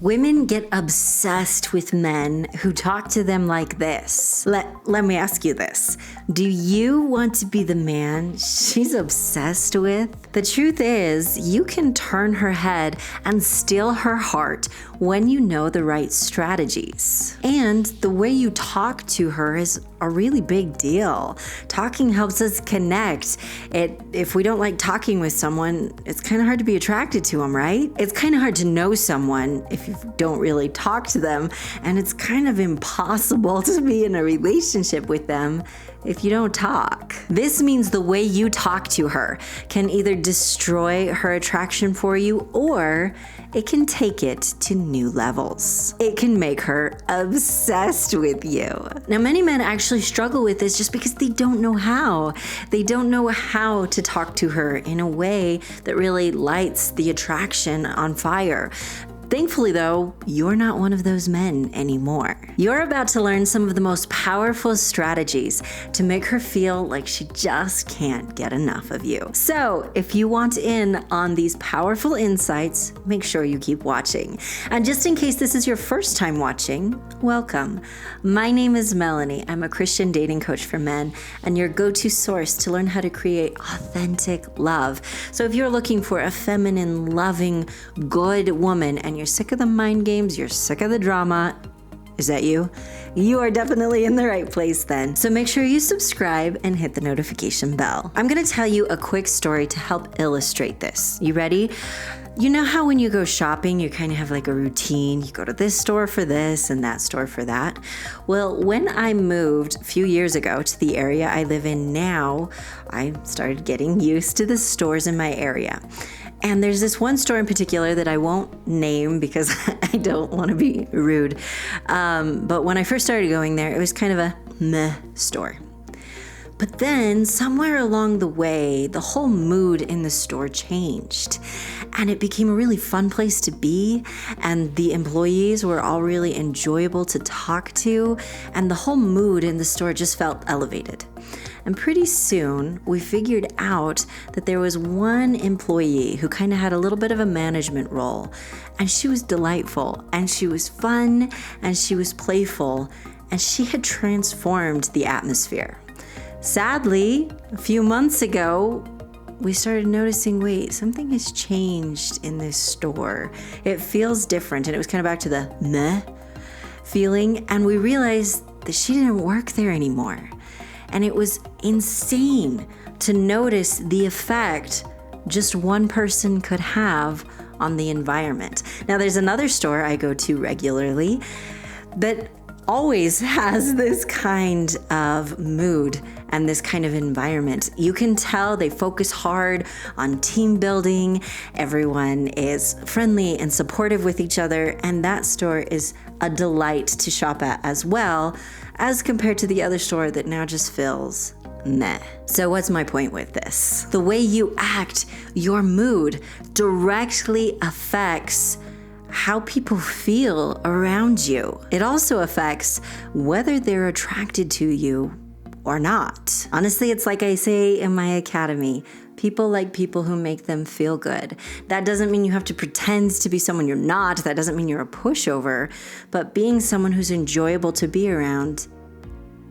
Women get obsessed with men who talk to them like this. Let me ask you this. Do you want to be the man she's obsessed with? The truth is, you can turn her head and steal her heart when you know the right strategies. And the way you talk to her is a really big deal. Talking helps us connect. If we don't like talking with someone, it's kind of hard to be attracted to them, right? It's kind of hard to know someone if you don't really talk to them, and it's kind of impossible to be in a relationship with them if you don't talk. This means the way you talk to her can either destroy her attraction for you, or it can take it to new levels. It can make her obsessed with you. Now, many men actually struggle with this just because they don't know how. They don't know how to talk to her in a way that really lights the attraction on fire. Thankfully, though, you're not one of those men anymore. You're about to learn some of the most powerful strategies to make her feel like she just can't get enough of you. So, if you want in on these powerful insights, make sure you keep watching. And just in case this is your first time watching, welcome. My name is Melannie. I'm a Christian dating coach for men and your go-to source to learn how to create authentic love. So if you're looking for a feminine, loving, good woman and you're sick of the mind games, you're sick of the drama, is that you? You are definitely in the right place then. So make sure you subscribe and hit the notification bell. I'm gonna tell you a quick story to help illustrate this. You ready? You know how when you go shopping, you kind of have like a routine. You go to this store for this and that store for that. Well, when I moved a few years ago to the area I live in now, I started getting used to the stores in my area. And there's this one store in particular that I won't name because I don't want to be rude. But when I first started going there, it was kind of a meh store. But then somewhere along the way, the whole mood in the store changed and it became a really fun place to be. And the employees were all really enjoyable to talk to. And the whole mood in the store just felt elevated. And pretty soon, we figured out that there was one employee who kind of had a little bit of a management role. And she was delightful, and she was fun, and she was playful, and she had transformed the atmosphere. Sadly, a few months ago, we started noticing, wait, something has changed in this store. It feels different, and it was kind of back to the meh feeling, and we realized that she didn't work there anymore. And it was insane to notice the effect just one person could have on the environment. Now, there's another store I go to regularly that always has this kind of mood and this kind of environment. You can tell they focus hard on team building. Everyone is friendly and supportive with each other, and that store is a delight to shop at as well, as compared to the other store that now just feels meh. So what's my point with this? The way you act, your mood, directly affects how people feel around you. It also affects whether they're attracted to you or not. Honestly, it's like I say in my academy, people like people who make them feel good. That doesn't mean you have to pretend to be someone you're not. That doesn't mean you're a pushover. But being someone who's enjoyable to be around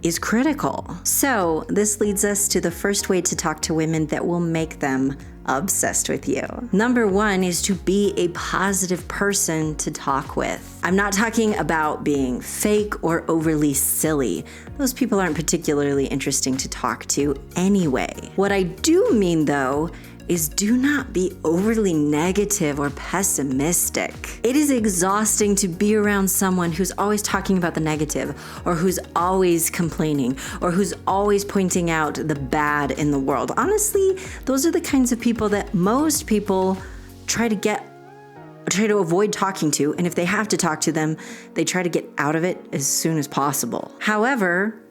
is critical. So this leads us to the first way to talk to women that will make them obsessed with you. Number one is to be a positive person to talk with. I'm not talking about being fake or overly silly. Those people aren't particularly interesting to talk to anyway. What I do mean, though, is do not be overly negative or pessimistic. It is exhausting to be around someone who's always talking about the negative, or who's always complaining, or who's always pointing out the bad in the world. Honestly, those are the kinds of people that most people try to avoid talking to, and if they have to talk to them, they try to get out of it as soon as possible. However,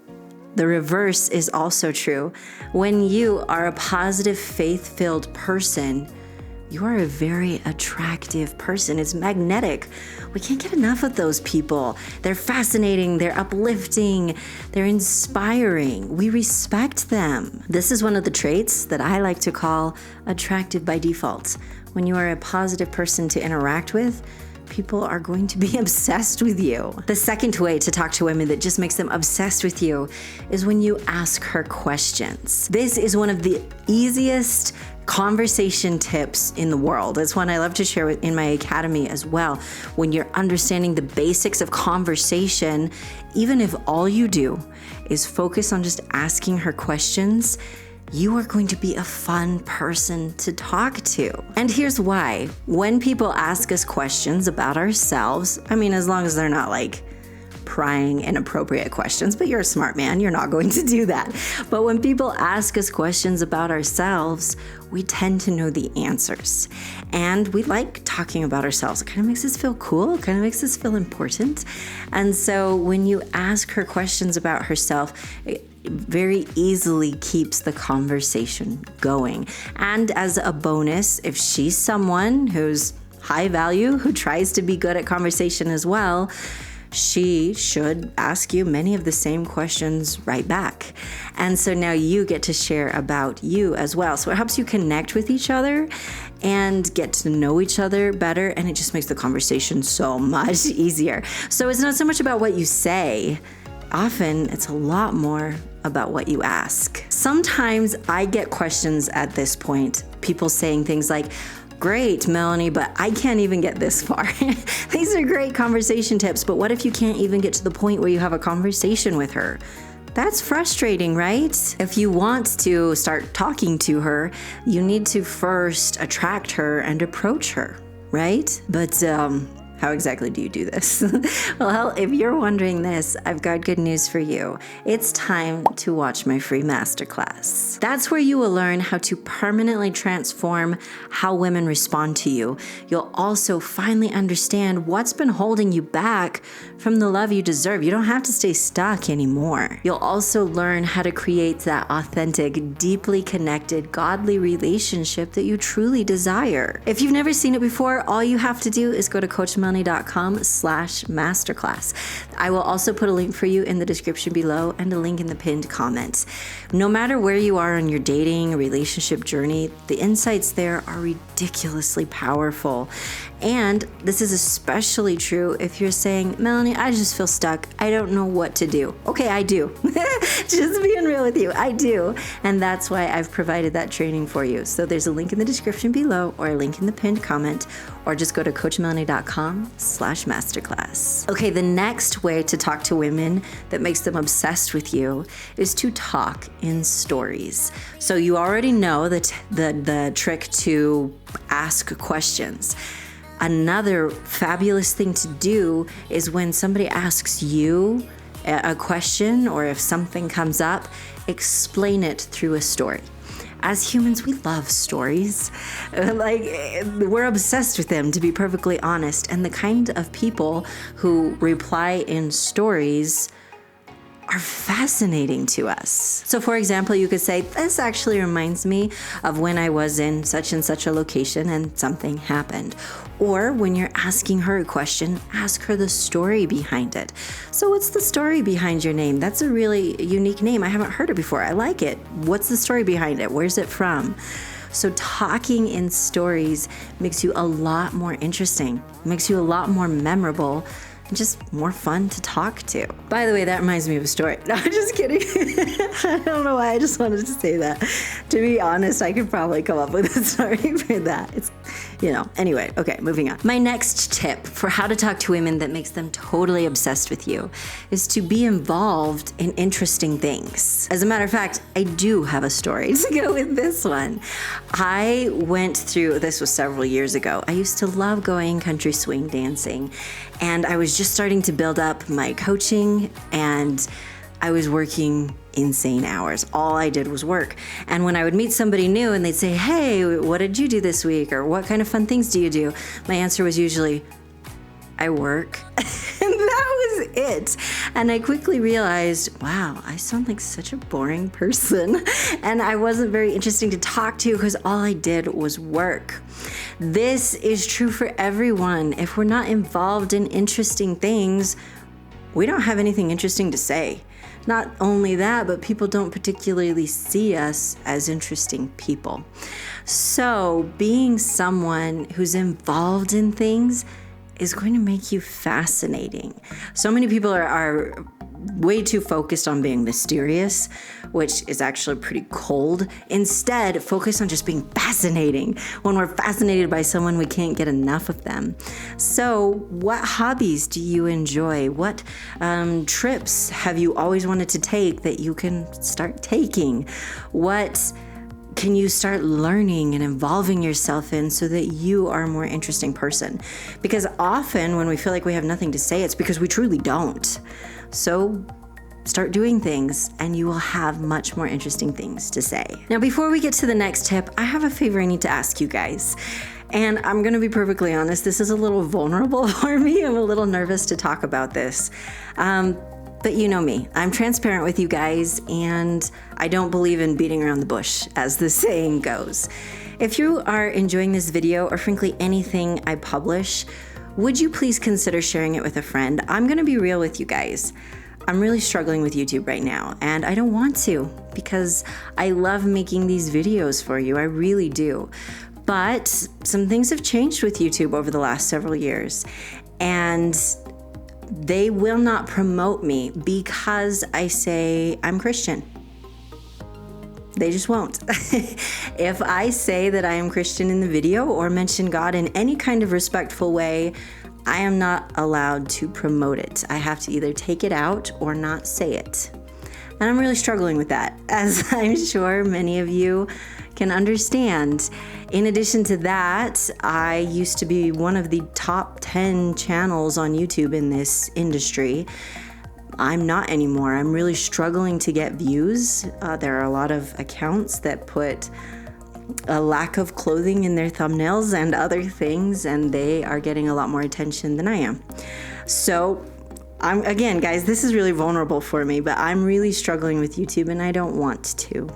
the reverse is also true. When you are a positive, faith-filled person, you are a very attractive person. It's magnetic. We can't get enough of those people. They're fascinating, they're uplifting, they're inspiring. We respect them. This is one of the traits that I like to call attractive by default. When you are a positive person to interact with, people are going to be obsessed with you. The second way to talk to women that just makes them obsessed with you is when you ask her questions. This is one of the easiest conversation tips in the world. It's one I love to share in my academy as well. When you're understanding the basics of conversation, even if all you do is focus on just asking her questions, you are going to be a fun person to talk to. And here's why. When people ask us questions about ourselves, as long as they're not like prying inappropriate questions, but you're a smart man, you're not going to do that. But when people ask us questions about ourselves, we tend to know the answers. And we like talking about ourselves. It kind of makes us feel cool, it kind of makes us feel important. And so when you ask her questions about herself, it very easily keeps the conversation going. And as a bonus, if she's someone who's high value, who tries to be good at conversation as well, she should ask you many of the same questions right back. And so now you get to share about you as well. So it helps you connect with each other and get to know each other better. And it just makes the conversation so much easier. So it's not so much about what you say. Often it's a lot more about what you ask. Sometimes I get questions at this point, people saying things like, "Great, Melannie, but I can't even get this far." These are great conversation tips, but what if you can't even get to the point where you have a conversation with her? That's frustrating, right? If you want to start talking to her, you need to first attract her and approach her, right? But how exactly do you do this? Well, if you're wondering this, I've got good news for you. It's time to watch my free masterclass. That's where you will learn how to permanently transform how women respond to you. You'll also finally understand what's been holding you back from the love you deserve. You don't have to stay stuck anymore. You'll also learn how to create that authentic, deeply connected, godly relationship that you truly desire. If you've never seen it before, all you have to do is go to coachmelannie.com/masterclass. I will also put a link for you in the description below and a link in the pinned comments. No matter where you are on your dating relationship journey, the insights there are ridiculously powerful. And this is especially true if you're saying, "Melannie, I just feel stuck. I don't know what to do." Okay, I do. Just being real with you, I do. And that's why I've provided that training for you. So there's a link in the description below or a link in the pinned comment, or just go to coachmelannie.com/masterclass. Okay, the next way to talk to women that makes them obsessed with you is to talk in stories. So you already know the trick to ask questions. Another fabulous thing to do is when somebody asks you a question, or if something comes up, explain it through a story. As humans, we love stories. We're obsessed with them, to be perfectly honest. And the kind of people who reply in stories are fascinating to us. So for example, you could say, "This actually reminds me of when I was in such and such a location and something happened." Or when you're asking her a question, ask her the story behind it. "So what's the story behind your name? That's a really unique name. I haven't heard it before. I like it. What's the story behind it? Where's it from?" So talking in stories makes you a lot more interesting, makes you a lot more memorable, and just more fun to talk to. By the way, that reminds me of a story. No, I'm just kidding. I don't know why I just wanted to say that. To be honest, I could probably come up with a story for that. Anyway, okay, moving on. My next tip for how to talk to women that makes them totally obsessed with you is to be involved in interesting things. As a matter of fact, I do have a story to go with this one. I went through, this was several years ago, I used to love going country swing dancing, and I was just starting to build up my coaching, and I was working insane hours. All I did was work. And when I would meet somebody new and they'd say, "Hey, what did you do this week?" or "What kind of fun things do you do?" my answer was usually, "I work." And that was it. And I quickly realized, wow, I sound like such a boring person. And I wasn't very interesting to talk to because all I did was work. This is true for everyone. If we're not involved in interesting things, we don't have anything interesting to say. Not only that, but people don't particularly see us as interesting people. So being someone who's involved in things is going to make you fascinating. So many people are way too focused on being mysterious, which is actually pretty cold. Instead, focus on just being fascinating. When we're fascinated by someone, we can't get enough of them. So what hobbies do you enjoy? What trips have you always wanted to take that you can start taking? What can you start learning and involving yourself in so that you are a more interesting person? Because often when we feel like we have nothing to say, it's because we truly don't. So start doing things and you will have much more interesting things to say. Now, before we get to the next tip, I have a favor I need to ask you guys. And I'm going to be perfectly honest, this is a little vulnerable for me. I'm a little nervous to talk about this. But you know me, I'm transparent with you guys, and I don't believe in beating around the bush, as the saying goes. If you are enjoying this video, or frankly anything I publish, would you please consider sharing it with a friend? I'm gonna be real with you guys. I'm really struggling with YouTube right now, and I don't want to, because I love making these videos for you, I really do. But some things have changed with YouTube over the last several years, and they will not promote me because I say I'm Christian. They just won't. If I say that I am Christian in the video or mention God in any kind of respectful way, I am not allowed to promote it. I have to either take it out or not say it. And I'm really struggling with that, as I'm sure many of you can understand. In addition to that, I used to be one of the top 10 channels on YouTube in this industry. I'm not anymore. I'm really struggling to get views. There are a lot of accounts that put a lack of clothing in their thumbnails and other things, and they are getting a lot more attention than I am. So again, guys, this is really vulnerable for me, but I'm really struggling with YouTube and I don't want to.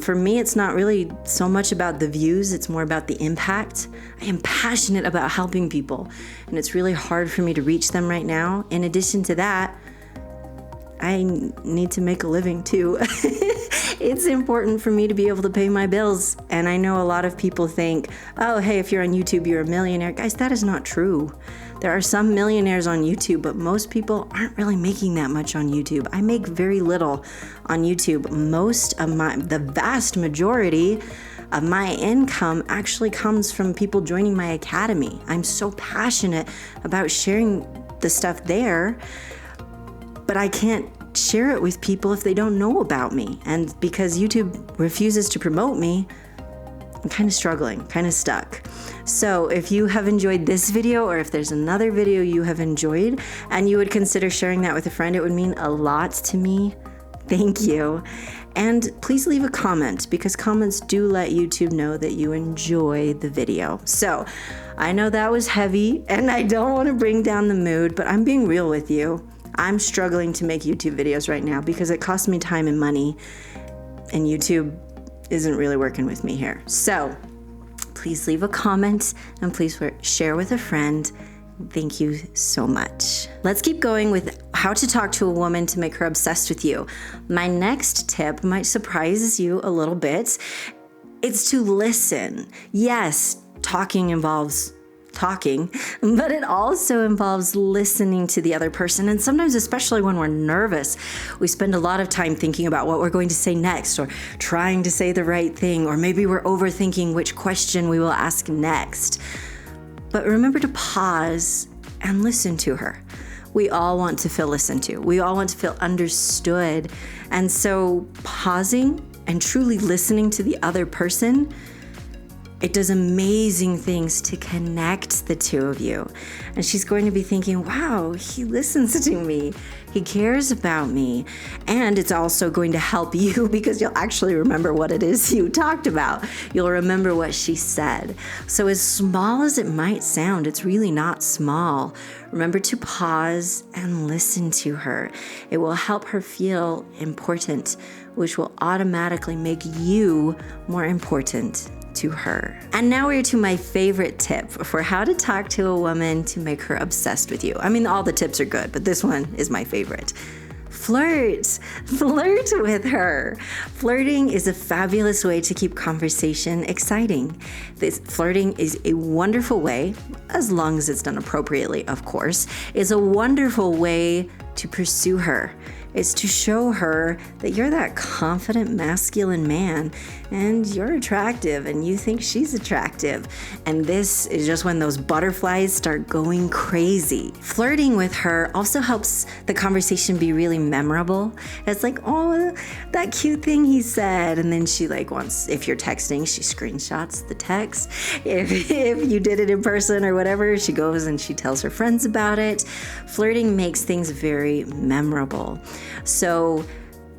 For me, it's not really so much about the views, it's more about the impact. I am passionate about helping people, and it's really hard for me to reach them right now. In addition to that, I need to make a living too. It's important for me to be able to pay my bills. And I know a lot of people think, oh, hey, if you're on YouTube, you're a millionaire. Guys, that is not true. There are some millionaires on YouTube, but most people aren't really making that much on YouTube. I make very little on YouTube. The vast majority of my income actually comes from people joining my academy. I'm so passionate about sharing the stuff there, but I can't share it with people if they don't know about me. And because YouTube refuses to promote me, I'm kind of struggling, kind of stuck. So if you have enjoyed this video, or if there's another video you have enjoyed and you would consider sharing that with a friend, it would mean a lot to me. Thank you. And please leave a comment, because comments do let YouTube know that you enjoy the video. So I know that was heavy and I don't want to bring down the mood, but I'm being real with you. I'm struggling to make YouTube videos right now because it costs me time and money, and YouTube isn't really working with me here. So please leave a comment and please share with a friend. Thank you so much. Let's keep going with how to talk to a woman to make her obsessed with you. My next tip might surprise you a little bit. It's to listen. Yes, talking involves talking, but it also involves listening to the other person. And sometimes, especially when we're nervous, we spend a lot of time thinking about what we're going to say next, or trying to say the right thing, or maybe we're overthinking which question we will ask next. But remember to pause and listen to her. We all want to feel listened to. We all want to feel understood. And so pausing and truly listening to the other person, it does amazing things to connect the two of you. And she's going to be thinking, wow, he listens to me. He cares about me. And it's also going to help you because you'll actually remember what it is you talked about. You'll remember what she said. So as small as it might sound, it's really not small. Remember to pause and listen to her. It will help her feel important, which will automatically make you more important to her. And now we're to my favorite tip for how to talk to a woman to make her obsessed with you. I mean, all the tips are good, but this one is my favorite. Flirt with her. Flirting is a fabulous way to keep conversation exciting. This flirting is a wonderful way, as long as it's done appropriately, of course, is a wonderful way to pursue her. It's to show her that you're that confident masculine man and you're attractive and you think she's attractive. And this is just when those butterflies start going crazy. Flirting with her also helps the conversation be really memorable. It's like, oh, that cute thing he said. And then she wants, if you're texting, she screenshots the text. If you did it in person or whatever, she goes and she tells her friends about it. Flirting makes things very memorable. So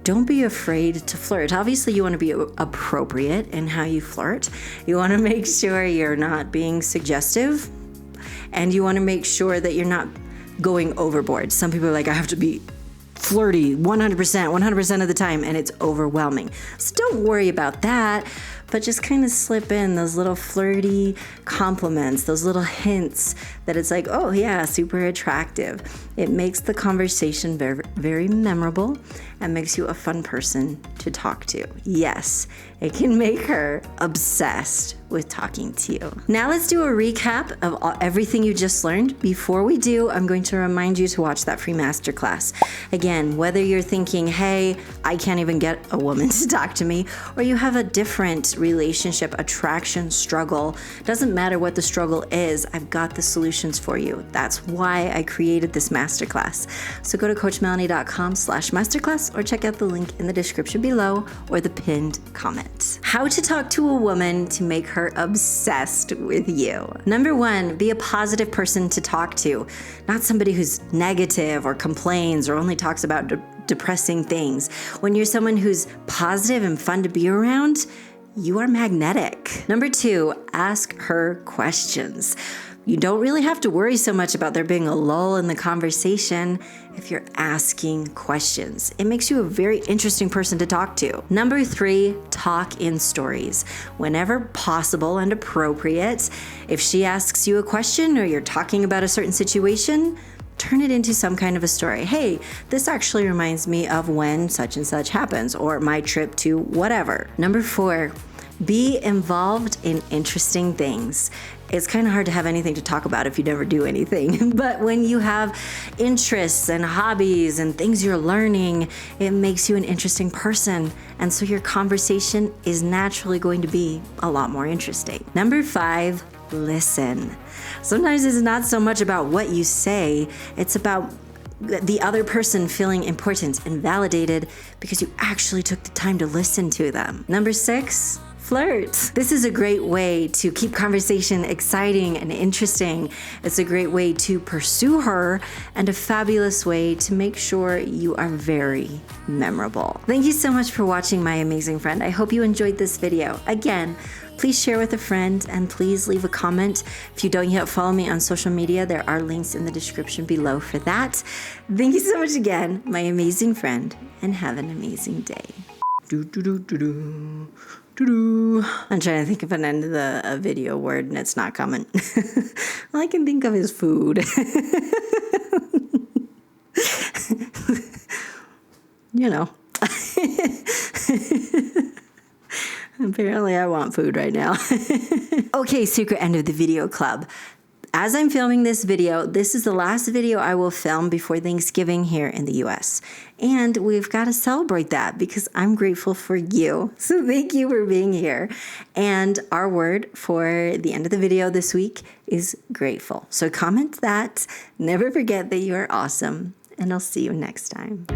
don't be afraid to flirt. Obviously, you want to be appropriate in how you flirt. You want to make sure you're not being suggestive, and you want to make sure that you're not going overboard. Some people are like, I have to be flirty 100% of the time, and it's overwhelming. So don't worry about that, but just kind of slip in those little flirty compliments, those little hints that it's like, oh yeah, super attractive. It makes the conversation very, very memorable and makes you a fun person to talk to. Yes, it can make her obsessed with talking to you. Now let's do a recap of everything you just learned. Before we do, I'm going to remind you to watch that free masterclass. Again, whether you're thinking, hey, I can't even get a woman to talk to me, or you have a different relationship attraction struggle, doesn't matter what the struggle is, I've got the solutions for you. That's why I created this masterclass. So go to coachmelannie.com/masterclass or check out the link in the description below or the pinned comment. How to talk to a woman to make her obsessed with you. Number 1, be a positive person to talk to, not somebody who's negative or complains or only talks about depressing things. When you're someone who's positive and fun to be around, you are magnetic. Number 2, ask her questions. You don't really have to worry so much about there being a lull in the conversation if you're asking questions. It makes you a very interesting person to talk to. Number 3, talk in stories. Whenever possible and appropriate, if she asks you a question or you're talking about a certain situation, turn it into some kind of a story. Hey, this actually reminds me of when such and such happens, or my trip to whatever. Number 4, be involved in interesting things. It's kind of hard to have anything to talk about if you never do anything. But when you have interests and hobbies and things you're learning, it makes you an interesting person. And so your conversation is naturally going to be a lot more interesting. Number 5, listen. Sometimes it's not so much about what you say, it's about the other person feeling important and validated because you actually took the time to listen to them. Number 6, flirt. This is a great way to keep conversation exciting and interesting. It's a great way to pursue her and a fabulous way to make sure you are very memorable. Thank you so much for watching, my amazing friend. I hope you enjoyed this video. Again, please share with a friend and please leave a comment. If you don't yet follow me on social media, there are links in the description below for that. Thank you so much again, my amazing friend, and have an amazing day. I'm trying to think of an end of the video word and it's not coming. All I can think of is food. You know. Apparently I want food right now. Okay, secret end of the video club. As I'm filming this video, this is the last video I will film before Thanksgiving here in the US. And we've got to celebrate that because I'm grateful for you. So thank you for being here. And our word for the end of the video this week is grateful. So comment that. Never forget that you are awesome. And I'll see you next time.